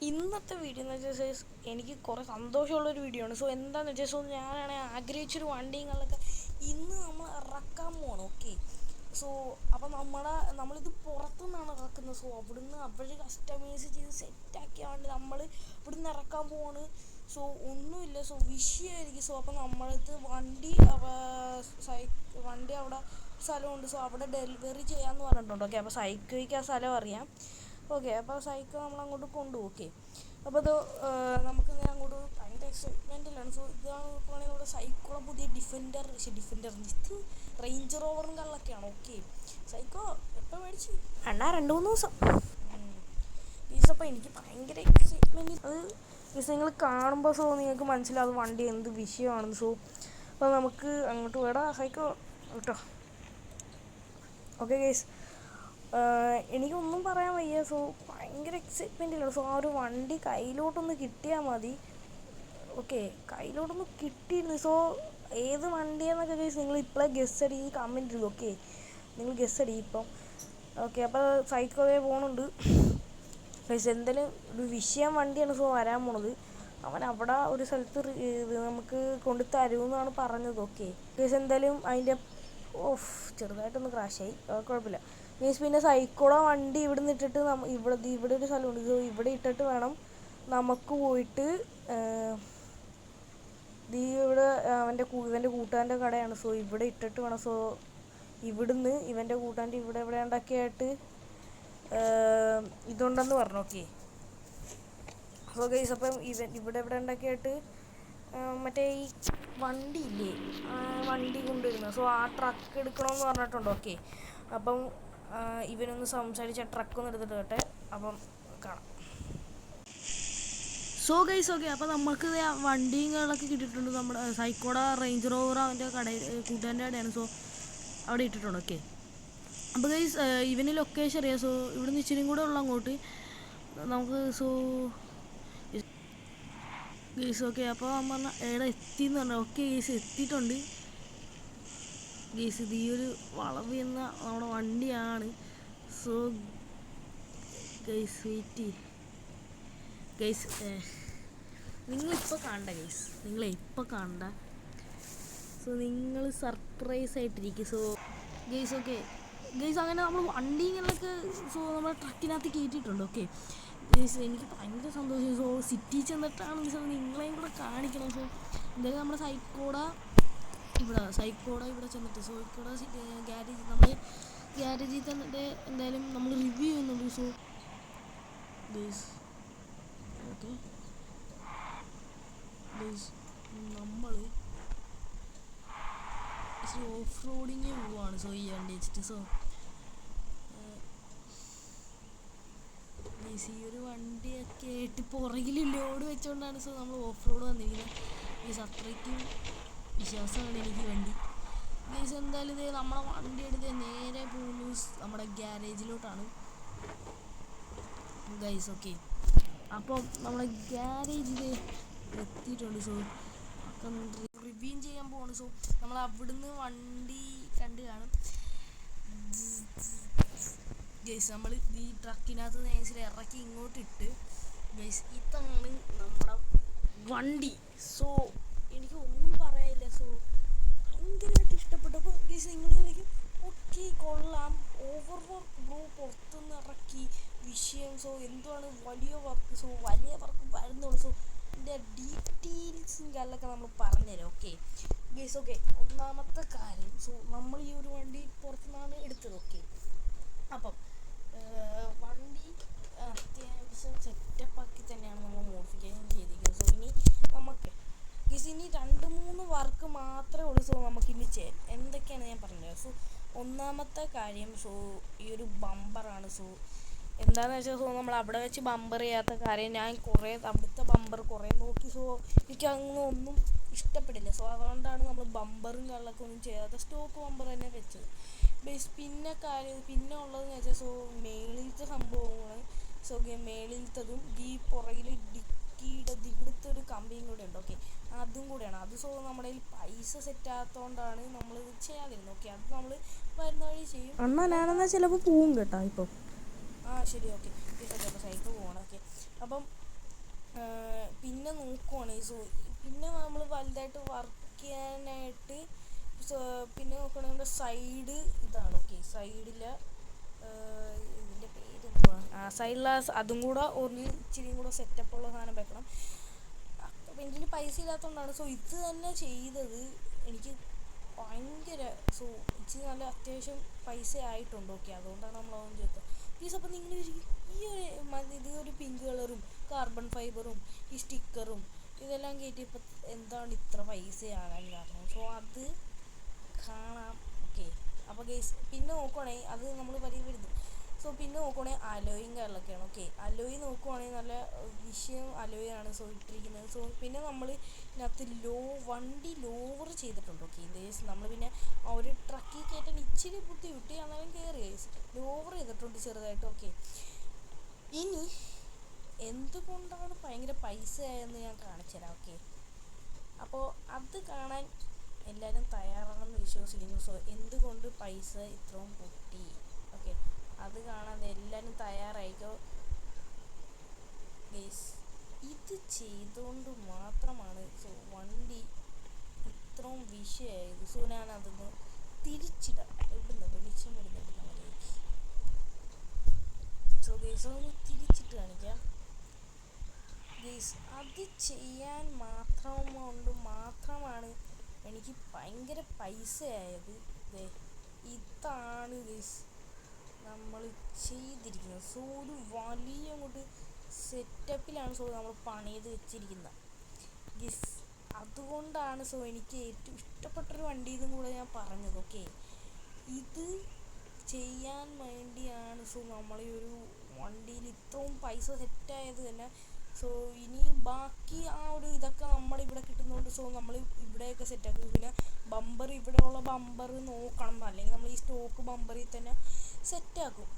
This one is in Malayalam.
ഇന്നത്തെ വീഡിയോ എന്ന് വെച്ചാൽ എനിക്ക് കുറേ സന്തോഷമുള്ളൊരു വീഡിയോ ആണ്. എന്താണെന്ന് വെച്ചാൽ ഞാനാണെങ്കിൽ ആഗ്രഹിച്ചൊരു വണ്ടികളൊക്കെ ഇന്ന് നമ്മൾ ഇറക്കാൻ പോകണം. ഓക്കെ, അപ്പോൾ നമ്മളിത് പുറത്തുനിന്നാണ് ഇറക്കുന്നത്. അവിടുന്ന് അവർ കസ്റ്റമൈസ് ചെയ്ത് സെറ്റാക്കിയ വണ്ടി നമ്മൾ ഇവിടുന്ന് ഇറക്കാൻ പോവാണ്. ഒന്നുമില്ല, വിഷയമായിരിക്കും. അപ്പോൾ നമ്മളത് വണ്ടി അവിടെ സ്ഥലമുണ്ട്. അവിടെ ഡെലിവറി ചെയ്യാമെന്ന് പറഞ്ഞിട്ടുണ്ട്. ഓക്കെ, അപ്പോൾ സൈക്കിൾക്ക് ആ സ്ഥലം അറിയാം. ഓക്കെ, അപ്പോൾ സൈക്കിൾ നമ്മളങ്ങോട്ട് കൊണ്ടുപോകും. ഓക്കെ, അപ്പോൾ അത് നമുക്ക് അങ്ങോട്ട് ഭയങ്കര എക്സൈറ്റ്മെൻറ്റിലാണ്. ഇതാണ് നോക്കുകയാണെങ്കിൽ നമ്മുടെ സൈക്കിളെ പുതിയ ഡിഫൻഡർ റേഞ്ച് റോവറും കള്ളൊക്കെയാണ്. ഓക്കെ, സൈക്കോ എപ്പോൾ മേടിച്ച് 2-3 ദിവസം അപ്പോൾ എനിക്ക് ഭയങ്കര എക്സൈറ്റ്മെൻറ്റ്. അത് നിങ്ങൾ കാണുമ്പോൾ നിങ്ങൾക്ക് മനസ്സിലാവും വണ്ടി എന്ത് വിഷയമാണെന്ന്. അപ്പോൾ നമുക്ക് അങ്ങോട്ട് വേടാ സൈക്കോ കേട്ടോ. ഓക്കെ ഗൈസ്, എനിക്കൊന്നും പറയാൻ വയ്യ. ഭയങ്കര എക്സൈറ്റ്മെൻറ്റിലാണ്. ആ ഒരു വണ്ടി കയ്യിലോട്ടൊന്ന് കിട്ടിയാൽ മതി. ഓക്കെ, കയ്യിലോട്ടൊന്ന് കിട്ടിയിരുന്നു. ഏത് വണ്ടിയാണെന്നൊക്കെ ഗൈസ് നിങ്ങൾ ഇപ്പോഴേ ഗസ് അടി കമൻറ്റ് ചെയ്തു. ഓക്കെ, നിങ്ങൾ ഗസ് അടി ഇപ്പം. ഓക്കെ, അപ്പോൾ സൈക്കിളേ പോകുന്നുണ്ട് ഗൈസ്. എന്തായാലും ഒരു വിഷയം വണ്ടിയാണ് വരാൻ പോണത്. അവൻ അവിടെ ഒരു സ്ഥലത്ത് നമുക്ക് കൊണ്ട് തരുമെന്നാണ് പറഞ്ഞത്. ഓക്കെ ഗൈസ്, എന്തായാലും അതിൻ്റെ ചെറുതായിട്ടൊന്ന് ക്രാഷായി, കുഴപ്പമില്ല മീൻസ്. പിന്നെ സൈക്കിളോ വണ്ടി ഇവിടെ നിന്ന് ഇട്ടിട്ട് ഇവിടെ ഒരു സ്ഥലമുണ്ട്. ഇവിടെ ഇട്ടിട്ട് വേണം നമുക്ക് പോയിട്ട് ഇവിടെ ഇവൻ്റെ കൂട്ടുകാരൻ്റെ കടയാണ്. ഇവിടെ ഇട്ടിട്ട് വേണം. ഇവിടുന്ന് ഇവൻ്റെ കൂട്ടുകാരൻ്റെ ഇവിടെ ഉണ്ടാക്കിയായിട്ട് ഇതുണ്ടെന്ന് പറഞ്ഞു. ഓക്കെ, ഗൈസ്, അപ്പം ഇവിടെ ഉണ്ടാക്കിയായിട്ട് മറ്റേ ഈ വണ്ടി ഇല്ലേ, വണ്ടി കൊണ്ടുവരുന്നത്. ആ ട്രക്ക് എടുക്കണമെന്ന് പറഞ്ഞിട്ടുണ്ട്. ഓക്കെ, അപ്പം ഇവനൊന്ന് സംസാരിച്ച് ആ ട്രക്കൊന്ന് എടുത്തിട്ട് കേട്ടെ. അപ്പം കാണാം. ഗൈസ്, ഓക്കെ, അപ്പോൾ നമുക്ക് വണ്ടികളൊക്കെ കിട്ടിയിട്ടുണ്ട്. നമ്മുടെ സൈക്കോട റേഞ്ച് റോവർ അവൻ്റെ കൂട്ടുകാരൻ്റെ കടയാണ്. അവിടെ ഇട്ടിട്ടുണ്ട്. ഓക്കെ, അപ്പോൾ ഗൈസ് ഇവന് ലൊക്കേഷൻ അറിയാം. ഇവിടുന്ന് ഇച്ചിരി കൂടെ ഉള്ള അങ്ങോട്ട് നമുക്ക് ഗൈസ്. ഓക്കെ, അപ്പോൾ അമ്മ പറഞ്ഞാൽ എവിടെ എത്തിയെന്ന് പറഞ്ഞു. ഓക്കെ ഗൈസ്, എത്തിയിട്ടുണ്ട് ഗൈസ്. ഇത് ഈ ഒരു വളവ് എന്ന നമ്മുടെ വണ്ടിയാണ്. ഗൈസ് വെയിറ്റ് ഗൈസ്, നിങ്ങളിപ്പോൾ കാണണ്ട ഗൈസ്, ഇപ്പോൾ കാണണ്ട. നിങ്ങൾ സർപ്രൈസ് ആയിട്ടിരിക്കും. ഗൈസ്, ഓക്കെ ഗൈസ്, അങ്ങനെ നമ്മൾ വണ്ടികളൊക്കെ നമ്മുടെ ട്രക്കിനകത്ത് കയറ്റിയിട്ടുണ്ട്. ഓക്കെ ഗൈസ്, എനിക്ക് ഭയങ്കര സന്തോഷം. സിറ്റി ചെന്നിട്ടാണ് നിങ്ങളെയും കൂടെ കാണിക്കണം. എന്തായാലും നമ്മുടെ സൈക്കോട ഇവിടെ ചെന്നിട്ട് ഗ്യാരേജ് നമ്മൾ ഗ്യാരേജിൽ തന്നിട്ട് എന്തായാലും നമ്മൾ റിവ്യൂ ചെയ്യുന്നുണ്ട്. ഗൈസ്, ഓക്കെ ഗൈസ്, നമ്മൾ ഓഫ് റോഡിങ് പോവാണ്. ഈ വണ്ടി വെച്ചിട്ട് ഈ ഒരു വണ്ടിയൊക്കെ ആയിട്ട് പുറകിൽ ലോഡ് വെച്ചുകൊണ്ടാണ് നമ്മൾ ഓഫ് റോഡ് വന്നിരിക്കുന്നത്. ഗൈസ്, അത്രയ്ക്കും വിശ്വാസമാണ് എനിക്ക് വണ്ടി. ഗൈസ്, എന്തായാലും ഇത് നമ്മളെ വണ്ടി എടുത്ത് നേരെ പോകുന്നു നമ്മുടെ ഗ്യാരേജിലോട്ടാണ് ഗൈസ്. ഓക്കെ, അപ്പം നമ്മളെ ഗ്യാരേജിൽ എത്തിയിട്ടുണ്ട്. അപ്പം റിവ്യൂ ചെയ്യാൻ പോവാണ്. നമ്മൾ അവിടുന്ന് വണ്ടി കണ്ട് കാണും ഗൈസ്. നമ്മൾ ഈ ട്രക്കിനകത്ത് നേരെ ഇറക്കി ഇങ്ങോട്ടിട്ട് ഗൈസ്, ഇതാണ് നമ്മുടെ വണ്ടി. എനിക്ക് ഒന്നും പറയാനില്ല. ഭയങ്കരമായിട്ട് ഇഷ്ടപ്പെട്ടു. അപ്പോൾ ഗൈസ് നിങ്ങളിലേക്ക് ഓക്കെ കൊള്ളാം, ഓവർ വർക്ക് പുറത്തുനിന്ന് ഇറക്കി വിഷയം. എന്തുവാണ് വലിയ വർക്ക് വരുന്നുള്ളൂ. ഇതിൻ്റെ ഡീറ്റെയിൽസും കാര്യങ്ങളൊക്കെ നമ്മൾ പറഞ്ഞുതരാം. ഓക്കെ ഗൈസ്, ഓക്കെ, ഒന്നാമത്തെ കാര്യം നമ്മൾ ഈ ഒരു വണ്ടി പുറത്തുനിന്നാണ് എടുത്തത്. ഓക്കെ, അപ്പം വണ്ടി അത്യാവശ്യം സെറ്റപ്പാക്കി തന്നെയാണ് നമ്മൾ മോഡിഫിക്കേഷൻ ചെയ്തിരിക്കുന്നത്. ഇനി നമുക്ക് ഇനി 2-3 വർക്ക് മാത്രമേ ഉള്ളൂ. നമുക്കിനി എന്തൊക്കെയാണ് ഞാൻ പറഞ്ഞത്. ഒന്നാമത്തെ കാര്യം ഈ ഒരു ബമ്പറാണ്. എന്താണെന്ന് വെച്ചാൽ നമ്മൾ അവിടെ വെച്ച് ബമ്പർ ചെയ്യാത്ത കാര്യം ഞാൻ അവിടുത്തെ ബമ്പർ കുറേ നോക്കി. എനിക്ക് അങ്ങനെ ഒന്നും ഇഷ്ടപ്പെടില്ല. അതുകൊണ്ടാണ് നമ്മൾ ബമ്പറും കാര്യങ്ങളൊക്കെ ഒന്നും ചെയ്യാത്ത സ്റ്റോക്ക് ബമ്പർ തന്നെ വെച്ചത്. പിന്നെ ഉള്ളതെന്ന് വെച്ചാൽ മേളിലത്തെ സംഭവങ്ങൾ. മേളിലത്തതും ഈ പുറകിൽ ഡിക്കിയുടെ ഇവിടുത്തെ ഒരു കമ്പിയും കൂടെ ഉണ്ട്. ഓക്കെ, അതും കൂടെയാണ്. അത് നമ്മുടെ കയ്യിൽ പൈസ സെറ്റാകാത്തതുകൊണ്ടാണ് നമ്മളിത് ചെയ്യാതിരുന്നത്. ഓക്കെ, അത് നമ്മൾ വരുന്ന വഴി ചെയ്യും. ഞാനെന്നാൽ ചിലപ്പോൾ പോവും കേട്ടോ. ഇപ്പം ശരി, ഓക്കെ, അപ്പോൾ സൈക്കിൾ പോകണം. ഓക്കെ, അപ്പം പിന്നെ നോക്കുവാണെങ്കിൽ പിന്നെ നമ്മൾ വലുതായിട്ട് വർക്ക് ചെയ്യാനായിട്ട് പിന്നെ നോക്കുകയാണെങ്കിൽ നമ്മുടെ സൈഡ് ഇതാണ്. ഓക്കെ, സൈഡിലെ ഇതിൻ്റെ പേരെന്തുവാ, സൈഡിലെ അതും കൂടെ ഒരു ഇച്ചിരിയും കൂടെ സെറ്റപ്പുള്ള സാധനം വെക്കണം. അപ്പം എനിക്ക് പൈസ ഇല്ലാത്തതുകൊണ്ടാണ് ഇത് തന്നെ ചെയ്തത്. എനിക്ക് ഭയങ്കര ഇച്ചിരി നല്ല അത്യാവശ്യം പൈസ ആയിട്ടുണ്ട്. ഓക്കെ, അതുകൊണ്ടാണ് നമ്മളതൊന്നും ചെയ്തത്. പ്ലീസ് അപ്പം നിങ്ങൾ ഈ ഒരു പിങ്ക് കളറും കാർബൺ ഫൈബറും ഈ സ്റ്റിക്കറും ഇതെല്ലാം കയറ്റിയപ്പോൾ എന്താണ് ഇത്ര പൈസയാകാൻ കാരണം? അത് കാണാം. ഓക്കെ, അപ്പോൾ ഗൈസ് പിന്നെ നോക്കുവാണെങ്കിൽ അത് നമ്മൾ വരുന്നത്. പിന്നെ നോക്കുവാണെങ്കിൽ അലോയും കാര്യങ്ങളൊക്കെയാണ്. ഓക്കെ, അലോയി നോക്കുവാണെങ്കിൽ നല്ല വിഷയം അലോയാണ് ഇട്ടിരിക്കുന്നത്. പിന്നെ നമ്മൾ ഇതിനകത്ത് വണ്ടി ലോവർ ചെയ്തിട്ടുണ്ട്. ഓക്കെ ഗൈസ്, നമ്മൾ പിന്നെ ഒരു ട്രക്കിൽ കയറ്റാൻ ഇച്ചിരി ബുദ്ധിമുട്ടി, എന്നാലും കയറി ഗൈസ് ലോവർ ചെയ്തിട്ടുണ്ട് ചെറുതായിട്ട്. ഓക്കെ, ഇനി എന്തുകൊണ്ടാണ് ഭയങ്കര പൈസ ആയെന്ന് ഞാൻ കാണിച്ചു തരാം. ഓക്കെ, അപ്പോൾ അത് കാണാൻ എല്ലാവരും തയ്യാറാണെന്ന് വിശ്വസിക്കുന്നു. എന്തുകൊണ്ട് പൈസ ഇത്രയും പൊട്ടി? ഓക്കെ, അത് കാണാൻ എല്ലാവരും തയ്യാറായിക്കോ ഗൈസ്. ഇത് ചെയ്തുകൊണ്ട് മാത്രമാണ് വണ്ടി ഇത്രയും വിഷയമായത്. ഞാനതൊന്ന് തിരിച്ചിടാം. ഇവിടുന്ന് വെളിച്ചം വരുന്നുണ്ട് നമ്മളിലേക്ക്. ഗൈസ് അതൊന്ന് തിരിച്ചിട്ട് കാണിക്കാം ഗൈസ്. അത് ചെയ്യാൻ മാത്രമാണ് എനിക്ക് ഭയങ്കര പൈസയായത്. ഇതാണ് ഗൈസ് നമ്മൾ ചെയ്തിരിക്കുന്നത്. ഒരു വലിയ അങ്ങോട്ട് സെറ്റപ്പിലാണ് നമ്മൾ പണിയത് വെച്ചിരിക്കുന്നത് ഗൈസ്. അതുകൊണ്ടാണ് എനിക്ക് ഏറ്റവും ഇഷ്ടപ്പെട്ടൊരു വണ്ടി ഇതും കൂടെ ഞാൻ പറഞ്ഞത്. ഓക്കെ, ഇത് ചെയ്യാൻ വേണ്ടിയാണ് നമ്മൾ ഈ ഒരു വണ്ടിയിൽ ഇത്രയും പൈസ സെറ്റായത് തന്നെ. ഇനി ബാക്കി ഇതൊക്കെ നമ്മളിവിടെ കിട്ടുന്നതുകൊണ്ട് നമ്മൾ ഇവിടെയൊക്കെ സെറ്റാക്കും. പിന്നെ ബമ്പർ, ഇവിടെയുള്ള ബമ്പർ നോക്കണം, അല്ലെങ്കിൽ നമ്മൾ ഈ സ്റ്റോക്ക് ബമ്പറിൽ തന്നെ സെറ്റാക്കും.